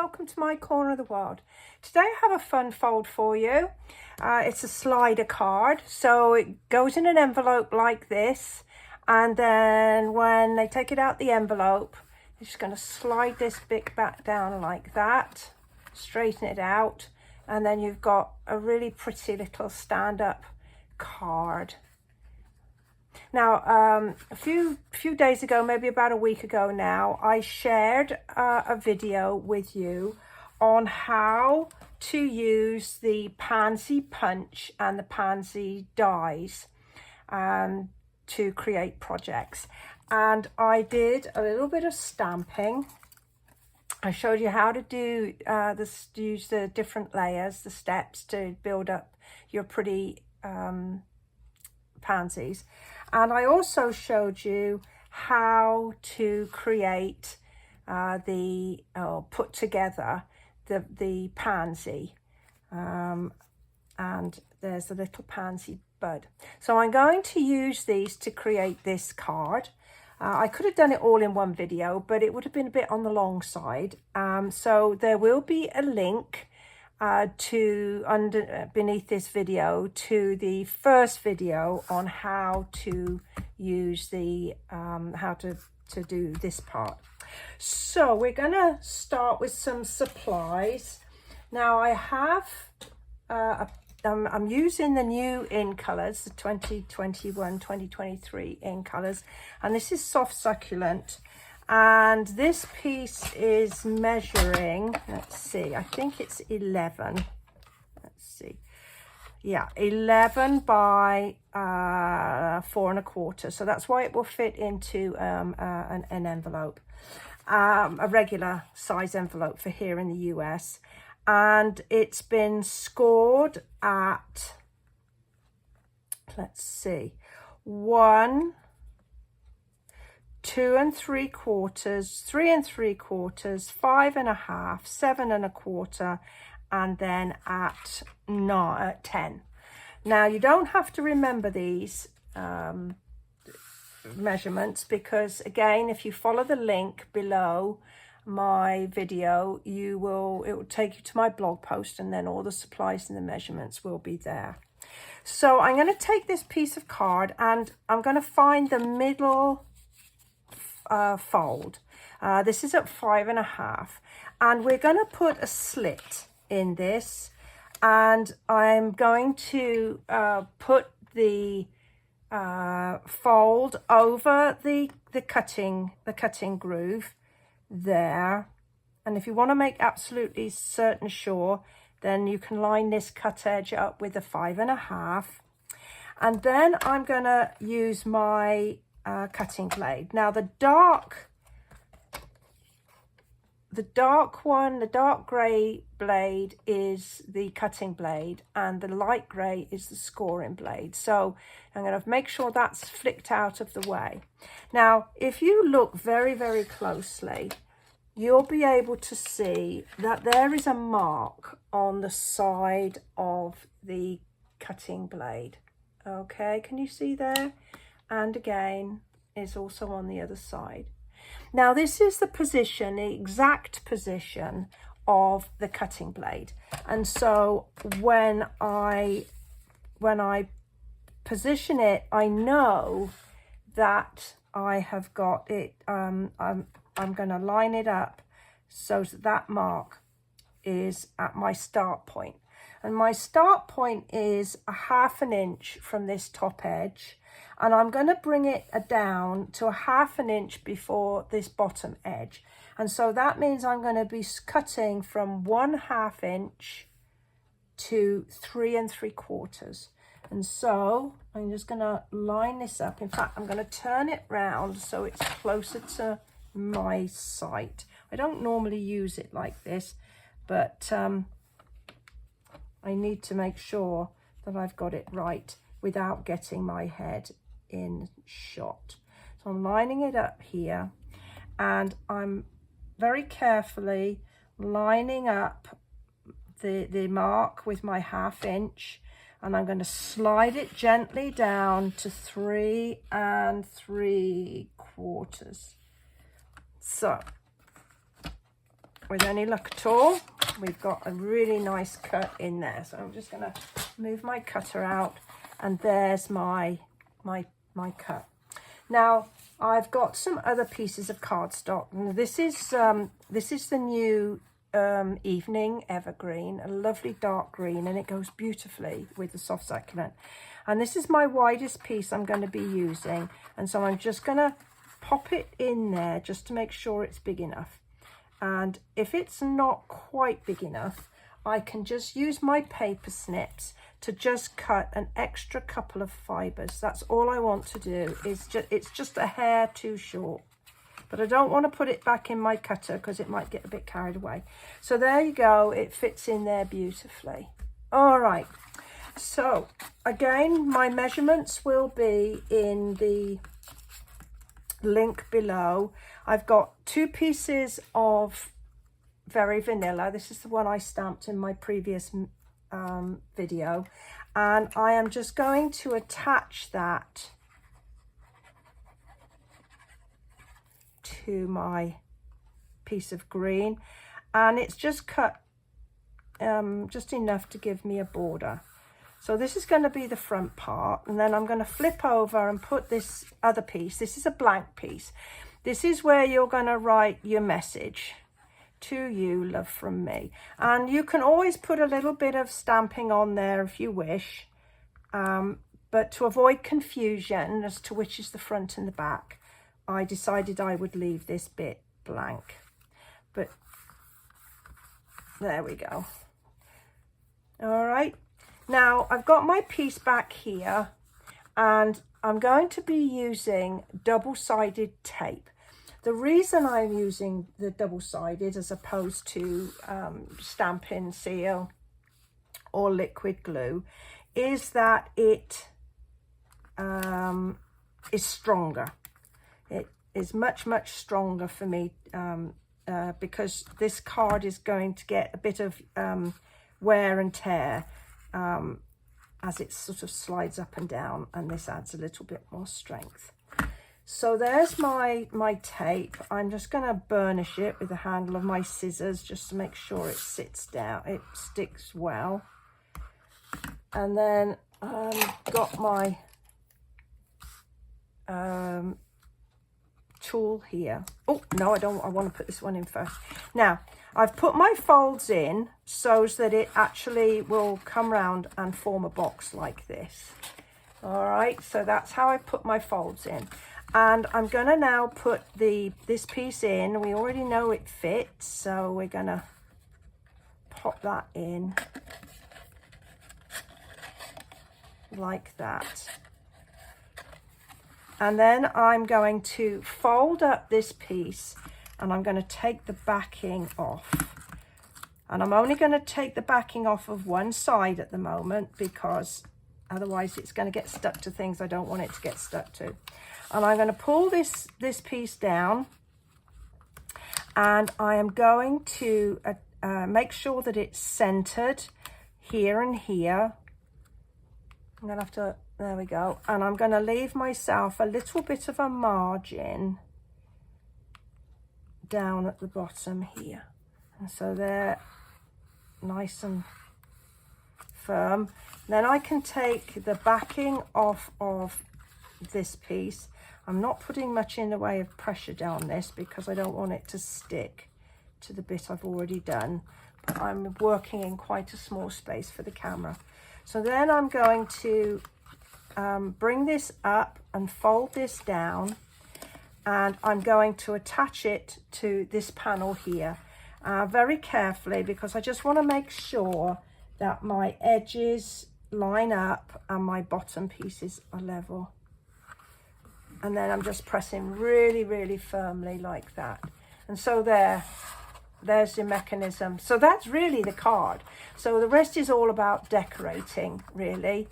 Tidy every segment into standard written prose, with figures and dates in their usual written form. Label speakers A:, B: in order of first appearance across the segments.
A: welcome to my corner of the world. Today I have a fun fold for you. It's a slider card, so it goes in an envelope like this, and then when they take it out the envelope, they're just going to slide this bit back down like that, straighten it out, and then you've got a really pretty little stand-up card. Now, a few days ago, maybe about a week ago now, I shared a video with you on how to use the Pansy punch and the Pansy dies to create projects. And I did a little bit of stamping. I showed you how to do use the different layers, the steps to build up your pretty pansies. And I also showed you how to create put together the pansy. And there's a little pansy bud. So I'm going to use these to create this card. I could have done it all in one video, but it would have been a bit on the long side. So there will be a link beneath this video to the first video on how to use the how to do this part. So we're gonna start with some supplies. Now I have I'm using the new in colors, the 2021-2023 in colors, and this is soft succulent. And this piece is measuring, let's see, I think it's 11. Let's see. Yeah, 11 by 4 1/4. So that's why it will fit into an envelope, a regular size envelope for here in the US. And it's been scored at, let's see, 1, 2 3/4, 3 3/4, 5 1/2, 7 1/4, and then at 10. Now you don't have to remember these measurements, because again, if you follow the link below my video, it will take you to my blog post, and then all the supplies and the measurements will be there. So I'm going to take this piece of card and I'm going to find the middle fold. This is at 5 1/2, and we're going to put a slit in this, and I'm going to put the fold over the cutting groove there. And if you want to make absolutely certain sure, then you can line this cut edge up with a 5 1/2, and then I'm going to use my cutting blade. Now the dark grey blade is the cutting blade, and the light grey is the scoring blade. So I'm going to make sure that's flicked out of the way. Now, if you look very, very closely, you'll be able to see that there is a mark on the side of the cutting blade. Okay, can you see there? And again, is also on the other side. Now this is the position, the exact position of the cutting blade. And so when I position it, I know that I have got it, I'm going to line it up so that mark is at my start point. And my start point is a 1/2 inch from this top edge, and I'm going to bring it down to a 1/2 inch before this bottom edge. And so that means I'm going to be cutting from 1/2 inch to 3 3/4. And so I'm just going to line this up. In fact, I'm going to turn it round so it's closer to my sight. I don't normally use it like this, but I need to make sure that I've got it right without getting my head in shot. So I'm lining it up here, and I'm very carefully lining up the mark with my 1/2 inch, and I'm going to slide it gently down to 3 3/4. So with any luck at all, we've got a really nice cut in there. So I'm just going to move my cutter out, and there's my cut. Now I've got some other pieces of cardstock, and this is the new evening evergreen, a lovely dark green, and it goes beautifully with the soft succulent. And this is my widest piece I'm going to be using, and so I'm just going to pop it in there just to make sure it's big enough. And if it's not quite big enough, I can just use my paper snips to just cut an extra couple of fibers. That's all I want to do. It's just a hair too short, but I don't want to put it back in my cutter because it might get a bit carried away. So there you go, it fits in there beautifully. All right, so again, my measurements will be in the link below. I've got 2 pieces of Very Vanilla. This is the one I stamped in my previous video, and I am just going to attach that to my piece of green, and it's just cut just enough to give me a border. So this is going to be the front part, and then I'm going to flip over and put this other piece. This is a blank piece. This is where you're going to write your message. To you, love from me. And you can always put a little bit of stamping on there if you wish, but to avoid confusion as to which is the front and the back, I decided I would leave this bit blank. But there we go. All right, now I've got my piece back here, and I'm going to be using double-sided tape. The reason I'm using the double-sided as opposed to Stampin' Seal or liquid glue is that it is stronger. It is much stronger for me because this card is going to get a bit of wear and tear as it sort of slides up and down, and this adds a little bit more strength. So there's my tape. I'm just going to burnish it with the handle of my scissors just to make sure it sits down, it sticks well. And then I've got my tool here. Oh, no, I don't. I want to put this one in first. Now, I've put my folds in so that it actually will come round and form a box like this. All right, so that's how I put my folds in. And I'm going to now put this piece in. We already know it fits, so we're going to pop that in like that. And then I'm going to fold up this piece, and I'm going to take the backing off. And I'm only going to take the backing off of one side at the moment, because otherwise it's going to get stuck to things I don't want it to get stuck to. And I'm going to pull this piece down, and I am going to make sure that it's centered here and here. I'm going to have to, there we go. And I'm going to leave myself a little bit of a margin down at the bottom here. And so they're nice and firm. Then I can take the backing off of this piece. I'm not putting much in the way of pressure down this because I don't want it to stick to the bit I've already done, but I'm working in quite a small space for the camera. So then I'm going to bring this up and fold this down, and I'm going to attach it to this panel here very carefully, because I just want to make sure that my edges line up and my bottom pieces are level. And then I'm just pressing really firmly like that. And so there's your mechanism. So that's really the card. So the rest is all about decorating, really.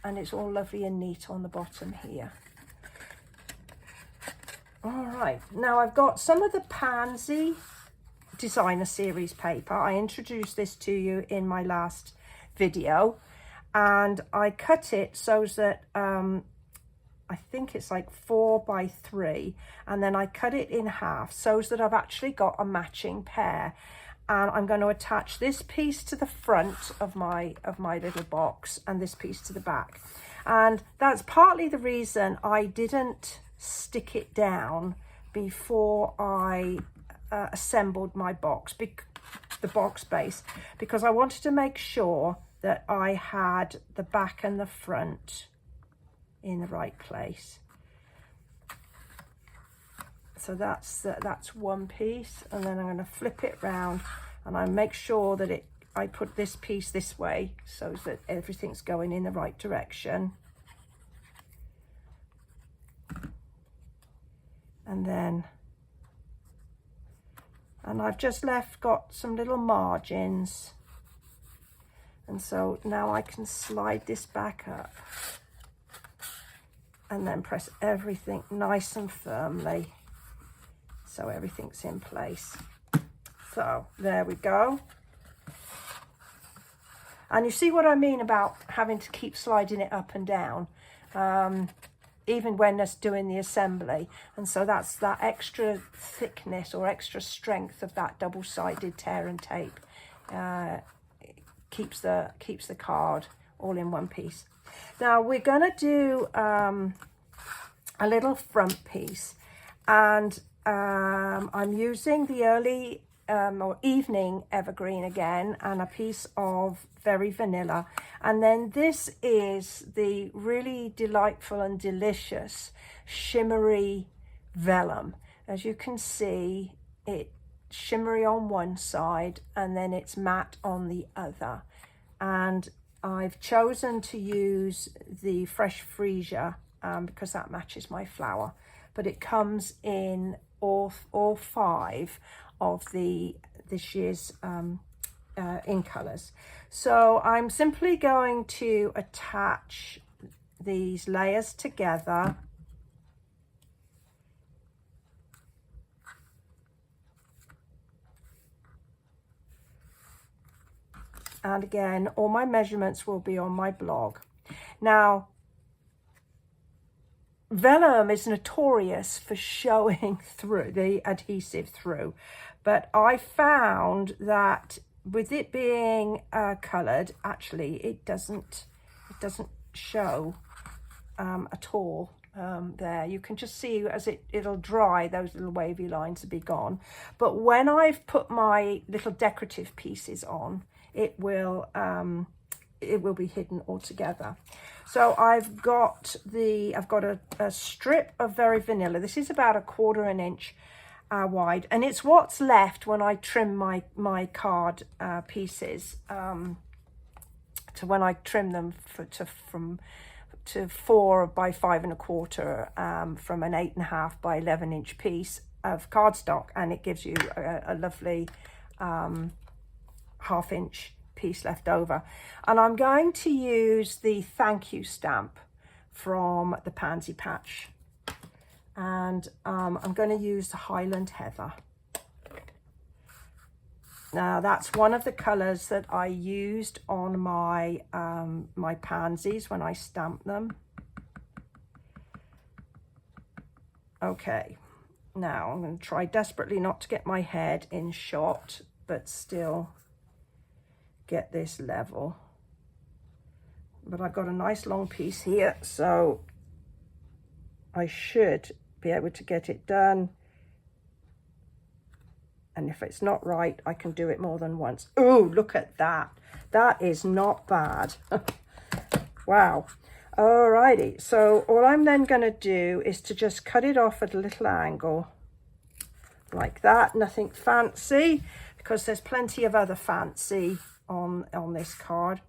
A: And it's all lovely and neat on the bottom here. All right, now I've got some of the Pansy designer series paper. I introduced this to you in my last video, and I cut it so that I think it's like 4 by 3, and then I cut it in half so that I've actually got a matching pair. And I'm going to attach this piece to the front of my little box and this piece to the back. And that's partly the reason I didn't stick it down before I assembled my box, the box base, because I wanted to make sure that I had the back and the front in the right place. So that's one piece, and then I'm going to flip it round and I make sure that I put this piece this way so that everything's going in the right direction. And I've just got some little margins, and so now I can slide this back up and then press everything nice and firmly so everything's in place. So there we go. And you see what I mean about having to keep sliding it up and down, even when it's doing the assembly. And so that's that extra thickness or extra strength of that double-sided tear and tape. Keeps the card all in one piece. Now we're going to do a little front piece, and I'm using the early or evening evergreen again, and a piece of Very Vanilla, and then this is the really delightful and delicious shimmery vellum. As you can see, it's shimmery on one side and then it's matte on the other, and I've chosen to use the Fresh Freesia because that matches my flower, but it comes in all 5 of this year's in colours. So I'm simply going to attach these layers together, and again all my measurements will be on my blog. Now vellum is notorious for showing through the adhesive through, but I found that with it being coloured, actually it doesn't show at all. There you can just see as it'll dry, those little wavy lines will be gone, but when I've put my little decorative pieces on, it will be hidden altogether. So I've got a strip of Very Vanilla. This is about 1/4 inch wide, and it's what's left when I trim my card pieces to when I trim them to 4 by 5 1/4 from an 8.5 by 11 inch piece of cardstock, and it gives you a lovely 1/2 inch piece left over. And I'm going to use the thank you stamp from the Pansy patch, and I'm going to use the Highland Heather. Now that's one of the colours that I used on my my pansies when I stamped them. Okay, now I'm going to try desperately not to get my head in shot, but still get this level. But I've got a nice long piece here, so I should be able to get it done. And if it's not right, I can do it more than once. Oh, look at that. That is not bad. Wow. Alrighty, so all I'm then going to do is to just cut it off at a little angle like that. Nothing fancy, because there's plenty of other fancy on this card.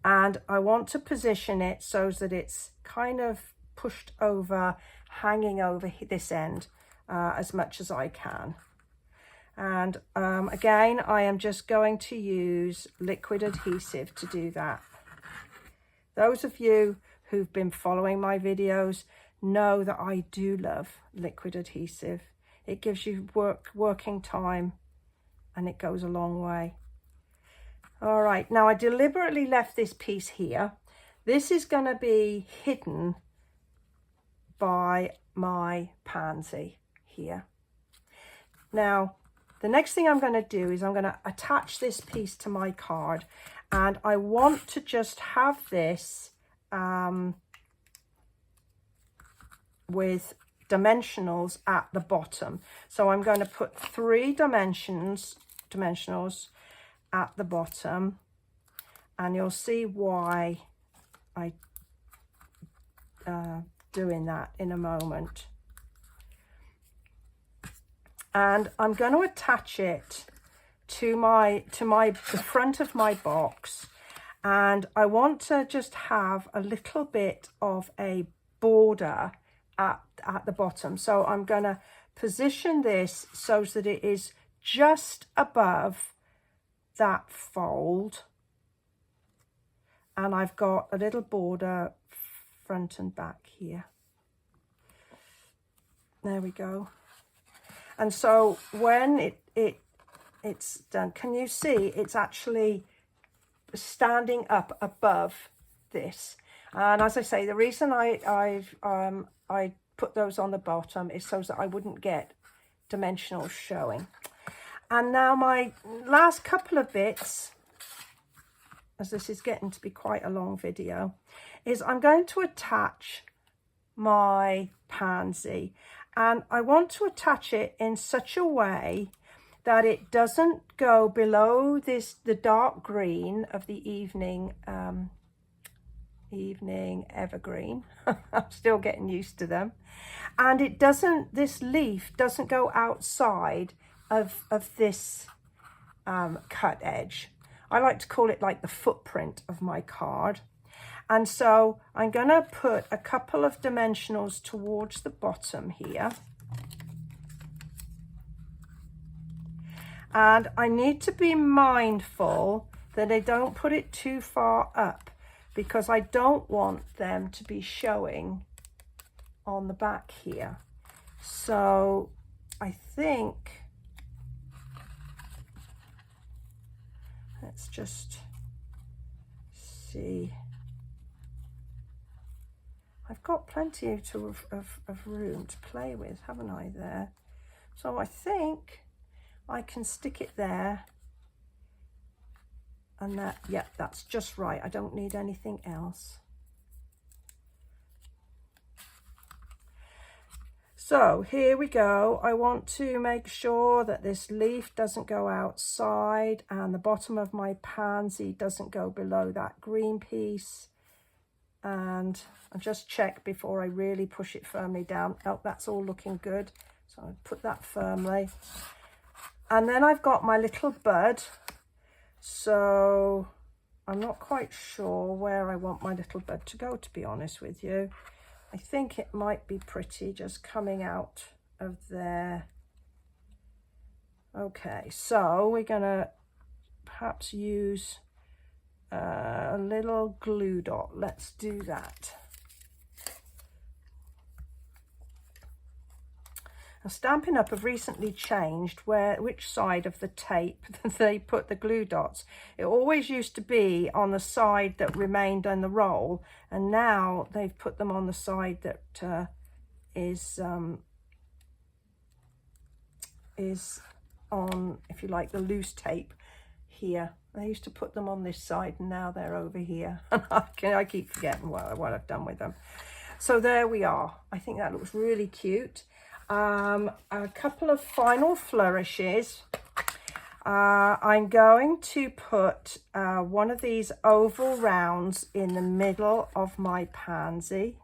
A: And I want to position it so that it's kind of pushed over, hanging over this end as much as I can. And again, I am just going to use liquid adhesive to do that. Those of you who've been following my videos know that I do love liquid adhesive. It gives you working time, and it goes a long way. All right, now I deliberately left this piece here. This is going to be hidden by my pansy here. Now, the next thing I'm going to do is I'm going to attach this piece to my card, and I want to just have this with dimensionals at the bottom. So I'm going to put 3 dimensionals at the bottom, and you'll see why I doing that in a moment. And I'm going to attach it to the front of my box, and I want to just have a little bit of a border at the bottom. So I'm going to position this so that it is just above that fold, and I've got a little border front and back here. There we go. And so when it's done, can you see it's actually standing up above this? And as I say, the reason I put those on the bottom is so that I wouldn't get dimensionals showing. And now my last couple of bits, as this is getting to be quite a long video, is I'm going to attach my pansy, and I want to attach it in such a way that it doesn't go below the dark green of the evening evergreen. I'm still getting used to them. And it doesn't, this leaf doesn't go outside of this cut edge. I like to call it like the footprint of my card. And so I'm going to put a couple of dimensionals towards the bottom here. And I need to be mindful that I don't put it too far up, because I don't want them to be showing on the back here. So I think, let's just see. I've got plenty of room to play with, haven't I, there? So I think I can stick it there. And that, yeah, that's just right. I don't need anything else. So here we go. I want to make sure that this leaf doesn't go outside and the bottom of my pansy doesn't go below that green piece. And I'll just check before I really push it firmly down. Oh, that's all looking good. So I'll put that firmly. And then I've got my little bud. So I'm not quite sure where I want my little bud to go, to be honest with you. I think it might be pretty just coming out of there. Okay, so we're going to perhaps use a little glue dot. Let's do that. Now, Stampin' Up! Have recently changed which side of the tape they put the glue dots. It always used to be on the side that remained on the roll, and now they've put them on the side that is on, if you like, the loose tape here. I used to put them on this side, and now they're over here. I keep forgetting what I've done with them. So there we are. I think that looks really cute. A couple of final flourishes. I'm going to put one of these oval rounds in the middle of my pansy.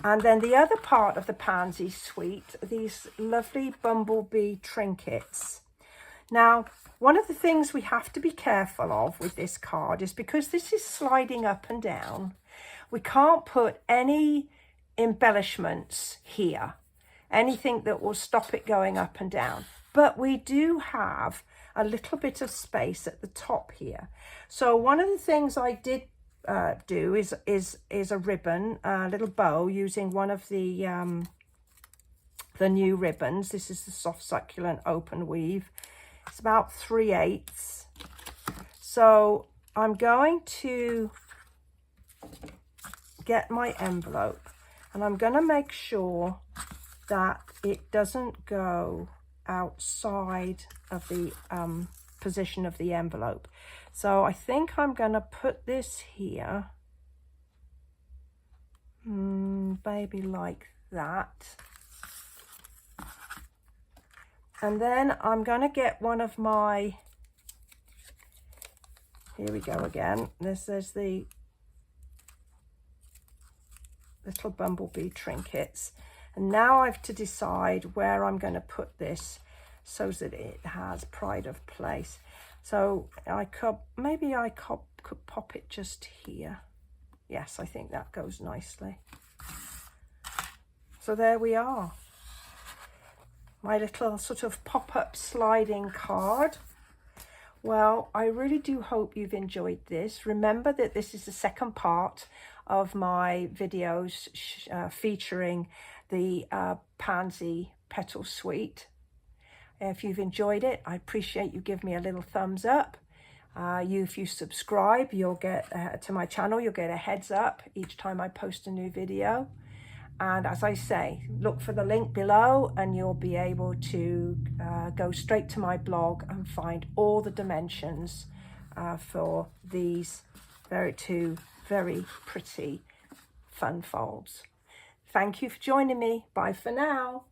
A: And then the other part of the pansy suite, these lovely bumblebee trinkets. Now, one of the things we have to be careful of with this card is because this is sliding up and down, we can't put any embellishments here, anything that will stop it going up and down. But we do have a little bit of space at the top here. So one of the things I did do is a ribbon, a little bow using one of the new ribbons. This is the soft succulent open weave. It's about 3/8. So I'm going to get my envelope, and I'm going to make sure that it doesn't go outside of the position of the envelope. So I think I'm going to put this here, maybe like that. And then I'm going to get one of my, here we go again, there's the little bumblebee trinkets. And now I have to decide where I'm going to put this so that it has pride of place. So I could, maybe I could pop it just here. Yes, I think that goes nicely. So there we are. My little sort of pop-up sliding card. Well, I really do hope you've enjoyed this. Remember that this is the second part of my videos featuring the Pansy Petal Suite. If you've enjoyed it, I appreciate you give me a little thumbs up. If you subscribe, you'll get to my channel, you'll get a heads up each time I post a new video. And as I say, look for the link below and you'll be able to go straight to my blog and find all the dimensions for these two very pretty fun folds. Thank you for joining me. Bye for now.